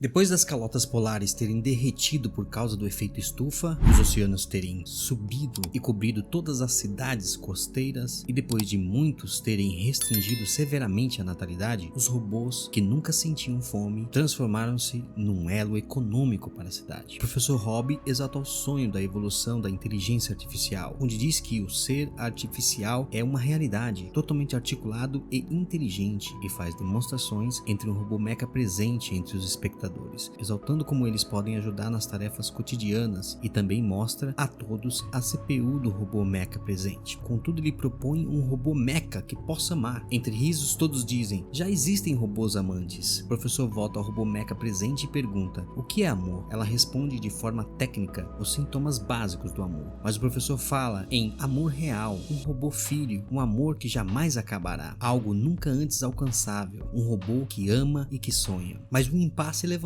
Depois das calotas polares terem derretido por causa do efeito estufa, os oceanos terem subido e cobrido todas as cidades costeiras, e depois de muitos terem restringido severamente a natalidade, os robôs, que nunca sentiam fome, transformaram-se num elo econômico para a cidade. O professor Hobby exalta o sonho da evolução da inteligência artificial, onde diz que o ser artificial é uma realidade totalmente articulado e inteligente, e faz demonstrações entre um robô mecha presente entre os espectadores, exaltando como eles podem ajudar nas tarefas cotidianas, e também mostra a todos a CPU do robô mecha presente. Contudo, ele propõe um robô mecha que possa amar. Entre risos, todos dizem: já existem robôs amantes. O professor volta ao robô mecha presente e pergunta: o que é amor? Ela responde de forma técnica os sintomas básicos do amor, mas o professor fala em amor real, um robô filho, um amor que jamais acabará, algo nunca antes alcançável, um robô que ama e que sonha. Mas um impasse levantado.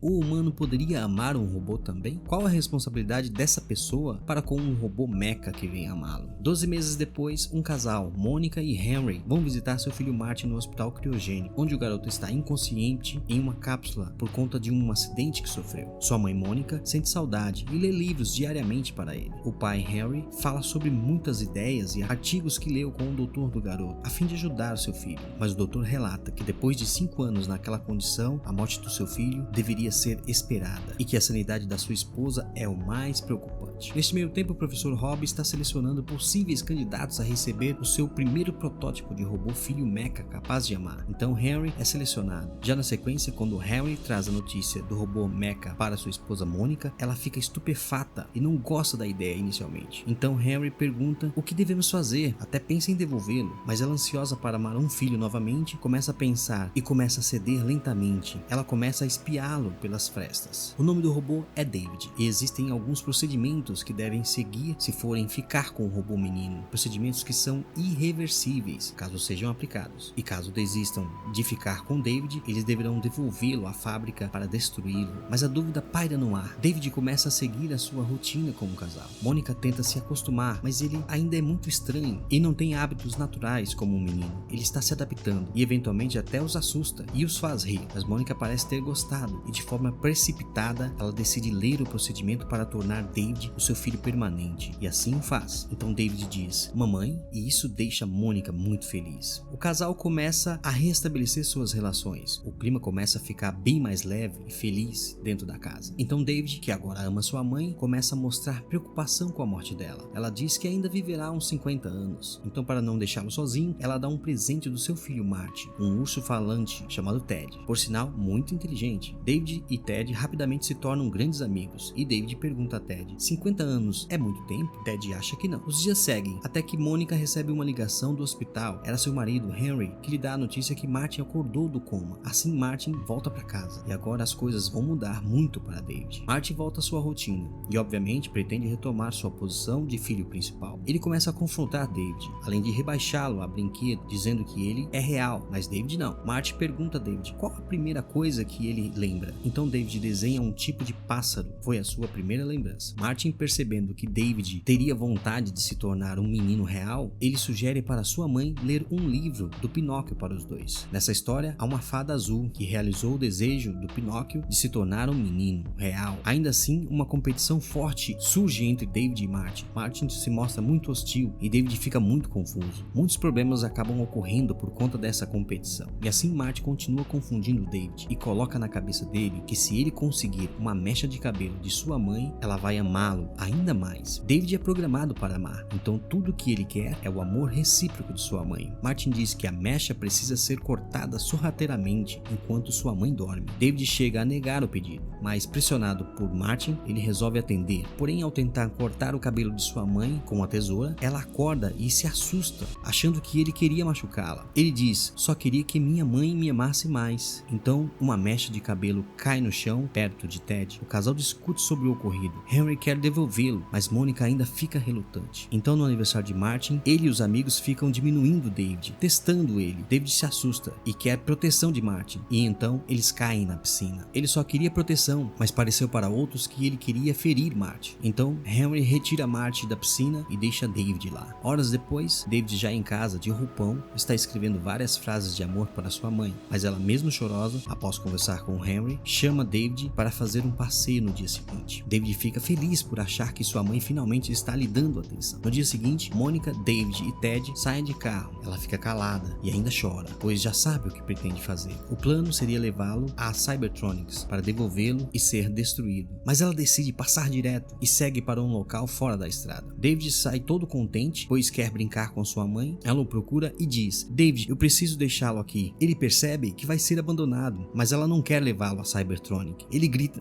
O humano poderia amar um robô também? Qual a responsabilidade dessa pessoa para com um robô mecha que vem amá-lo? 12 meses depois, um casal, Mônica e Henry, vão visitar seu filho Martin no hospital criogênico, onde o garoto está inconsciente em uma cápsula por conta de um acidente que sofreu. Sua mãe Mônica sente saudade e lê livros diariamente para ele. O pai Henry fala sobre muitas ideias e artigos que leu com o doutor do garoto, a fim de ajudar seu filho, mas o doutor relata que depois de 5 anos naquela condição, a morte do seu filho deveria ser esperada, e que a sanidade da sua esposa é o mais preocupante. Neste meio tempo, o professor Hobby está selecionando possíveis candidatos a receber o seu primeiro protótipo de robô filho mecha capaz de amar. Então Henry é selecionado. Já na sequência, quando Henry traz a notícia do robô mecha para sua esposa Mônica, ela fica estupefata e não gosta da ideia inicialmente. Então Henry pergunta o que devemos fazer, até pensa em devolvê-lo, mas ela, ansiosa para amar um filho novamente, começa a pensar e começa a ceder lentamente. Ela começa a espiá-lo pelas frestas. O nome do robô é David, e existem alguns procedimentos que devem seguir se forem ficar com o robô menino, procedimentos que são irreversíveis caso sejam aplicados, e caso desistam de ficar com David, eles deverão devolvê-lo à fábrica para destruí-lo. Mas a dúvida paira no ar. David começa a seguir a sua rotina como casal. Mônica tenta se acostumar, mas ele ainda é muito estranho e não tem hábitos naturais como um menino. Ele está se adaptando e eventualmente até os assusta e os faz rir, mas Mônica parece ter gostado, e de forma precipitada ela decide ler o procedimento para tornar David o seu filho permanente, e assim o faz. Então David diz: mamãe, e isso deixa Mônica muito feliz. O casal começa a restabelecer suas relações, o clima começa a ficar bem mais leve e feliz dentro da casa. Então David, que agora ama sua mãe, começa a mostrar preocupação com a morte dela. Ela diz que ainda viverá uns 50 anos, então para não deixá-lo sozinho, ela dá um presente do seu filho Martin, um urso falante chamado Ted, por sinal muito inteligente. David e Ted rapidamente se tornam grandes amigos, e David pergunta a Ted: 50 anos é muito tempo? Ted acha que não. Os dias seguem, até que Mônica recebe uma ligação do hospital. Era seu marido, Henry, que lhe dá a notícia que Martin acordou do coma. Assim Martin volta para casa, e agora as coisas vão mudar muito para David. Martin volta à sua rotina, e obviamente pretende retomar sua posição de filho principal. Ele começa a confrontar David, além de rebaixá-lo a brinquedo, dizendo que ele é real, mas David não. Martin pergunta a David qual a primeira coisa que ele lembra. Então David desenha um tipo de pássaro, foi a sua primeira lembrança. Martin, percebendo que David teria vontade de se tornar um menino real, ele sugere para sua mãe ler um livro do Pinóquio para os dois. Nessa história, há uma fada azul que realizou o desejo do Pinóquio de se tornar um menino real. Ainda assim, uma competição forte surge entre David e Martin. Martin se mostra muito hostil e David fica muito confuso. Muitos problemas acabam ocorrendo por conta dessa competição. E assim Martin continua confundindo David e coloca na cabeça dele que se ele conseguir uma mecha de cabelo de sua mãe, ela vai amá-lo ainda mais. David é programado para amar, então tudo que ele quer é o amor recíproco de sua mãe. Martin diz que a mecha precisa ser cortada sorrateiramente enquanto sua mãe dorme. David chega a negar o pedido, mas pressionado por Martin, ele resolve atender. Porém, ao tentar cortar o cabelo de sua mãe com a tesoura, ela acorda e se assusta, achando que ele queria machucá-la. Ele diz: só queria que minha mãe me amasse mais. Então, uma mecha de cabelo cai no chão perto de Ted. O casal discute sobre o ocorrido. Henry quer devolvê-lo, mas Mônica ainda fica relutante. Então, no aniversário de Martin, ele e os amigos ficam diminuindo David, testando ele. David se assusta e quer proteção de Martin, e então eles caem na piscina. Ele só queria proteção missão, mas pareceu para outros que ele queria ferir Marty. Então, Henry retira Marty da piscina e deixa David lá. Horas depois, David, já em casa, de roupão, está escrevendo várias frases de amor para sua mãe, mas ela, mesmo chorosa, após conversar com Henry, chama David para fazer um passeio no dia seguinte. David fica feliz por achar que sua mãe finalmente está lhe dando atenção. No dia seguinte, Mônica, David e Ted saem de carro. Ela fica calada e ainda chora, pois já sabe o que pretende fazer. O plano seria levá-lo à Cybertronics para devolvê-lo e ser destruído, mas ela decide passar direto e segue para um local fora da estrada. David sai todo contente, pois quer brincar com sua mãe. Ela o procura e diz: David, eu preciso deixá-lo aqui. Ele percebe que vai ser abandonado, mas ela não quer levá-lo à Cybertronic.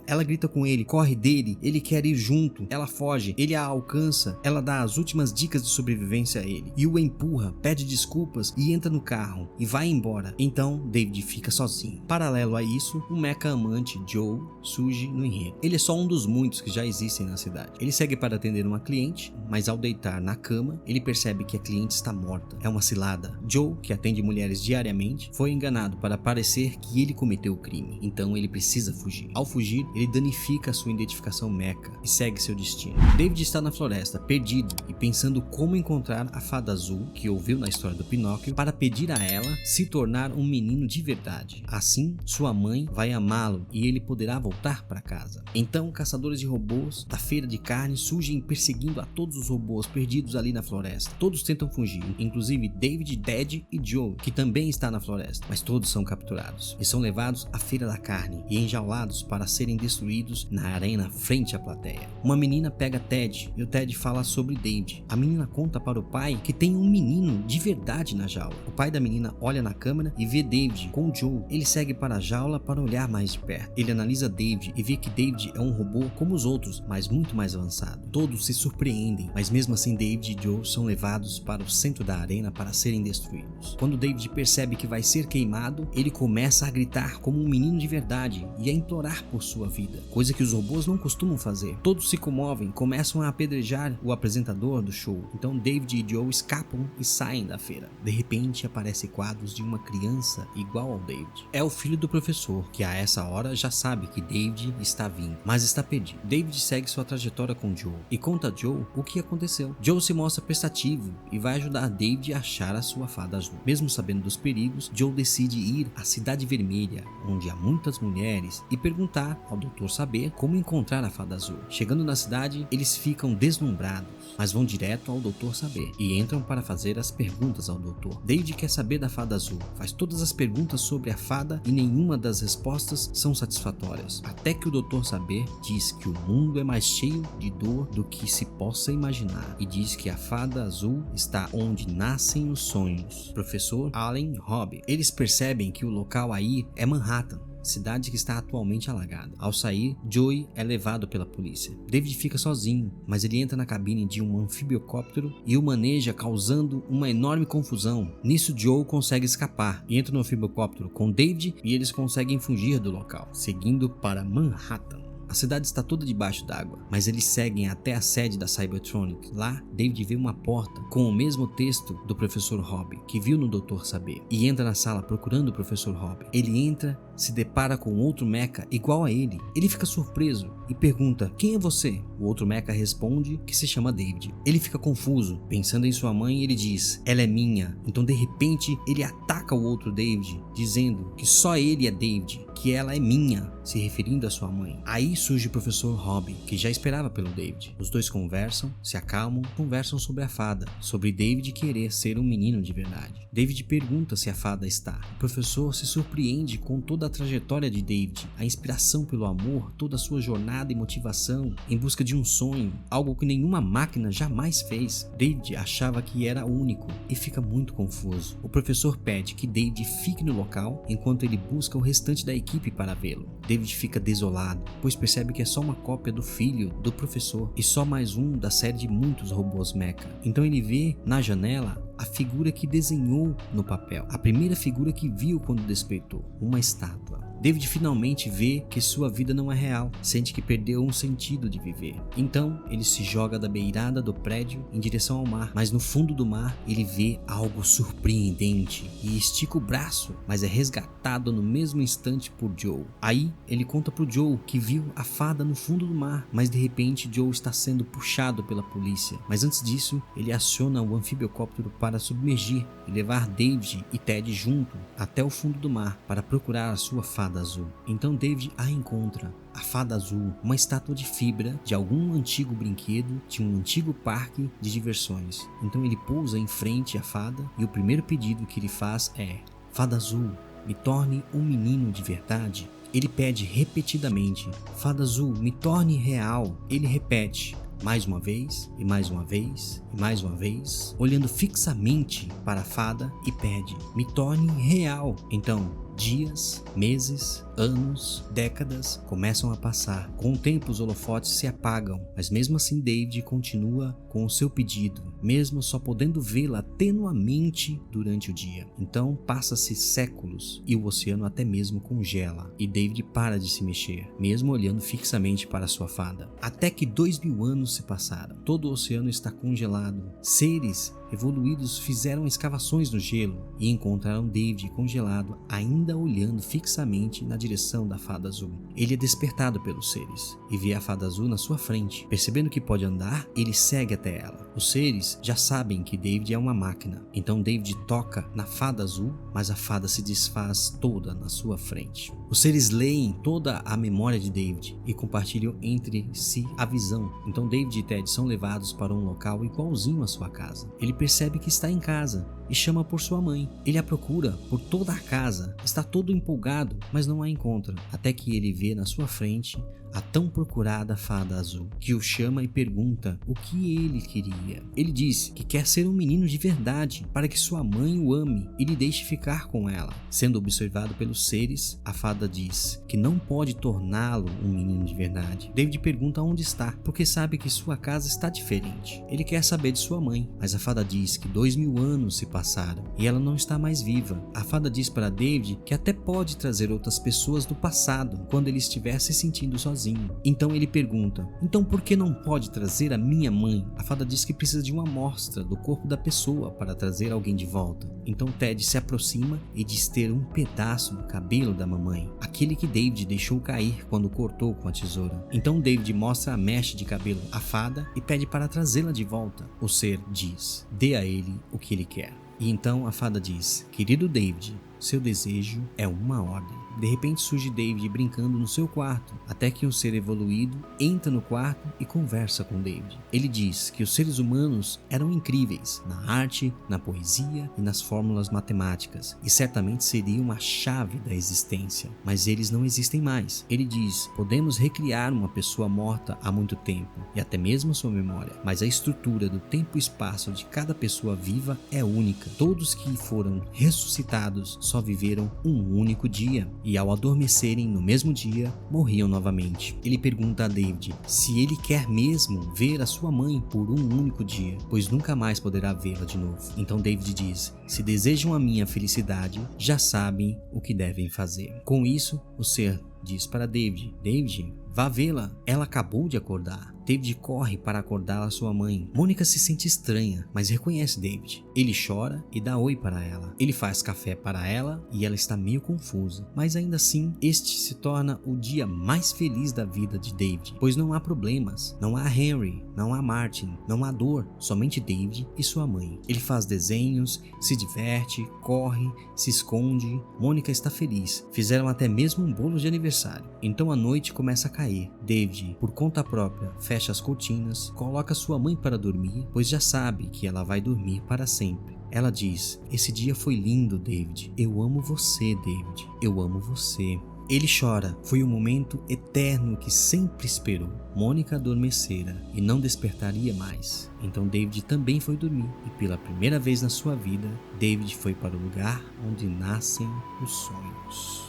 Ela grita com ele, corre dele, ele quer ir junto. Ela foge, ele a alcança, ela dá as últimas dicas de sobrevivência a ele e o empurra, pede desculpas e entra no carro e vai embora. Então David fica sozinho. Paralelo a isso, o mecha amante Joe surge no enredo. Ele é só um dos muitos que já existem na cidade. Ele segue para atender uma cliente, mas ao deitar na cama, ele percebe que a cliente está morta. É uma cilada. Joe, que atende mulheres diariamente, foi enganado para parecer que ele cometeu o crime. Então ele precisa fugir. Ao fugir, ele danifica a sua identificação mecha e segue seu destino. David está na floresta, perdido e pensando como encontrar a fada azul que ouviu na história do Pinóquio para pedir a ela se tornar um menino de verdade. Assim, sua mãe vai amá-lo e ele poderá voltar para casa. Então, caçadores de robôs da feira de carne surgem perseguindo a todos os robôs perdidos ali na floresta. Todos tentam fugir, inclusive David, Ted e Joe, que também está na floresta, mas todos são capturados e são levados à feira da carne e enjaulados para serem destruídos na arena frente à plateia. Uma menina pega Ted e o Ted fala sobre David. A menina conta para o pai que tem um menino de verdade na jaula. O pai da menina olha na câmera e vê David com Joe. Ele segue para a jaula para olhar mais de perto. Ele analisa David e vê que David é um robô como os outros, mas muito mais avançado. Todos se surpreendem, mas mesmo assim David e Joe são levados para o centro da arena para serem destruídos. Quando David percebe que vai ser queimado, ele começa a gritar como um menino de verdade e a implorar por sua vida, coisa que os robôs não costumam fazer. Todos se comovem, começam a apedrejar o apresentador do show. Então David e Joe escapam e saem da feira. De repente aparecem quadros de uma criança igual ao David. É o filho do professor, que a essa hora já sabe que David está vindo, mas está perdido. David segue sua trajetória com Joe e conta a Joe o que aconteceu. Joe se mostra prestativo e vai ajudar David a achar a sua fada azul. Mesmo sabendo dos perigos, Joe decide ir à Cidade Vermelha, onde há muitas mulheres, e perguntar ao Dr. Saber como encontrar a fada azul. Chegando na cidade, eles ficam deslumbrados, mas vão direto ao Dr. Saber e entram para fazer as perguntas ao doutor. David quer saber da fada azul, faz todas as perguntas sobre a fada e nenhuma das respostas são satisfatórias, até que o Dr. Saber diz que o mundo é mais cheio de dor do que se possa imaginar e diz que a fada azul está onde nascem os sonhos. Professor Allen Hobby. Eles percebem que o local aí é Manhattan, cidade que está atualmente alagada. Ao sair, Joey é levado pela polícia. David fica sozinho, mas ele entra na cabine de um anfibiocóptero e o maneja, causando uma enorme confusão. Nisso, Joe consegue escapar e entra no anfibiocóptero com David e eles conseguem fugir do local, seguindo para Manhattan. A cidade está toda debaixo d'água, mas eles seguem até a sede da Cybertronic. Lá, David vê uma porta com o mesmo texto do Professor Hobby, que viu no Dr. Saber, e entra na sala procurando o Professor Hobby. Ele entra, se depara com outro mecha igual a ele. Ele fica surpreso e pergunta: quem é você? O outro mecha responde que se chama David. Ele fica confuso, pensando em sua mãe, e ele diz: ela é minha. Então de repente ele ataca o outro David, dizendo que só ele é David, que ela é minha, se referindo à sua mãe. Aí surge o Professor Hobby, que já esperava pelo David. Os dois conversam, se acalmam, conversam sobre a fada, sobre David querer ser um menino de verdade. David pergunta se a fada está. O professor se surpreende com toda a trajetória de David, a inspiração pelo amor, toda a sua jornada e motivação em busca de um sonho, algo que nenhuma máquina jamais fez. David achava que era único e fica muito confuso. O professor pede que David fique no local enquanto ele busca o restante da equipe para vê-lo. David fica desolado, pois percebe que é só uma cópia do filho do professor e só mais um da série de muitos robôs mecha. Então ele vê na janela a figura que desenhou no papel, a primeira figura que viu quando despertou, uma estátua. David finalmente vê que sua vida não é real, sente que perdeu um sentido de viver. Então ele se joga da beirada do prédio em direção ao mar, mas no fundo do mar ele vê algo surpreendente e estica o braço, mas é resgatado no mesmo instante por Joe. Aí ele conta pro Joe que viu a fada no fundo do mar, mas de repente Joe está sendo puxado pela polícia. Mas antes disso, ele aciona o anfibiocóptero para submergir e levar David e Ted junto até o fundo do mar para procurar a sua fada azul. Então David a encontra. A fada azul, uma estátua de fibra de algum antigo brinquedo de um antigo parque de diversões. Então ele pousa em frente à fada e o primeiro pedido que ele faz é: Fada azul, me torne um menino de verdade. Ele pede repetidamente: Fada azul, me torne real. Ele repete mais uma vez, e mais uma vez, e mais uma vez, olhando fixamente para a fada e pede: me torne real. Então, dias, meses, anos, décadas começam a passar. Com o tempo os holofotes se apagam, mas mesmo assim David continua com o seu pedido, mesmo só podendo vê-la tenuamente durante o dia. Então passa-se séculos e o oceano até mesmo congela, e David para de se mexer, mesmo olhando fixamente para sua fada. Até que 2000 anos se passaram. Todo o oceano está congelado. Seres evoluídos fizeram escavações no gelo e encontraram David congelado, ainda olhando fixamente na direção da fada azul. Ele é despertado pelos seres e vê a fada azul na sua frente. Percebendo que pode andar, ele segue até ela. Os seres já sabem que David é uma máquina, então David toca na fada azul, mas a fada se desfaz toda na sua frente. Os seres leem toda a memória de David e compartilham entre si a visão. Então David e Ted são levados para um local igualzinho à sua casa. Ele percebe que está em casa e chama por sua mãe. Ele a procura por toda a casa, está todo empolgado, mas não a encontra, até que ele vê na sua frente a tão procurada fada azul, que o chama e pergunta o que ele queria. Ele diz que quer ser um menino de verdade, para que sua mãe o ame e lhe deixe ficar com ela. Sendo observado pelos seres, a fada diz que não pode torná-lo um menino de verdade. David pergunta onde está, porque sabe que sua casa está diferente. Ele quer saber de sua mãe, mas a fada diz que 2000 anos se passaram e ela não está mais viva. A fada diz para David que até pode trazer outras pessoas do passado quando ele estiver se sentindo sozinho. Então ele pergunta: então por que não pode trazer a minha mãe? A fada diz que precisa de uma amostra do corpo da pessoa para trazer alguém de volta. Então Ted se aproxima e diz ter um pedaço do cabelo da mamãe, aquele que David deixou cair quando cortou com a tesoura. Então David mostra a mecha de cabelo à fada e pede para trazê-la de volta. O ser diz: dê a ele o que ele quer. E então a fada diz: querido David, seu desejo é uma ordem. De repente surge David brincando no seu quarto, até que um ser evoluído entra no quarto e conversa com David. Ele diz que os seres humanos eram incríveis na arte, na poesia e nas fórmulas matemáticas, e certamente seriam a chave da existência, mas eles não existem mais. Ele diz: podemos recriar uma pessoa morta há muito tempo, e até mesmo sua memória, mas a estrutura do tempo e espaço de cada pessoa viva é única. Todos que foram ressuscitados só viveram um único dia, e ao adormecerem no mesmo dia, morriam novamente. Ele pergunta a David se ele quer mesmo ver a sua mãe por um único dia, pois nunca mais poderá vê-la de novo. Então David diz: se desejam a minha felicidade, já sabem o que devem fazer. Com isso, o ser diz para David: David, vá vê-la, ela acabou de acordar. David corre para acordar a sua mãe. Mônica se sente estranha, mas reconhece David. Ele chora e dá oi para ela. Ele faz café para ela e ela está meio confusa, mas ainda assim, este se torna o dia mais feliz da vida de David, pois não há problemas, não há Henry, não há Martin, não há dor, somente David e sua mãe. Ele faz desenhos, se diverte, corre, se esconde. Mônica está feliz. Fizeram até mesmo um bolo de aniversário. Então a noite começa a cair. David, por conta própria, fecha as cortinas, coloca sua mãe para dormir, pois já sabe que ela vai dormir para sempre. Ela diz: esse dia foi lindo, David. Eu amo você, David. Eu amo você. Ele chora. Foi um momento eterno que sempre esperou. Mônica adormecera e não despertaria mais. Então David também foi dormir. E pela primeira vez na sua vida, David foi para o lugar onde nascem os sonhos.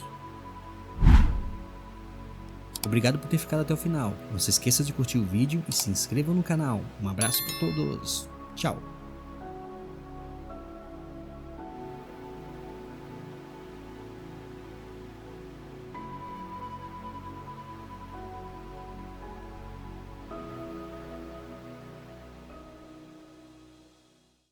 Obrigado por ter ficado até o final. Não se esqueça de curtir o vídeo e se inscreva no canal. Um abraço para todos. Tchau.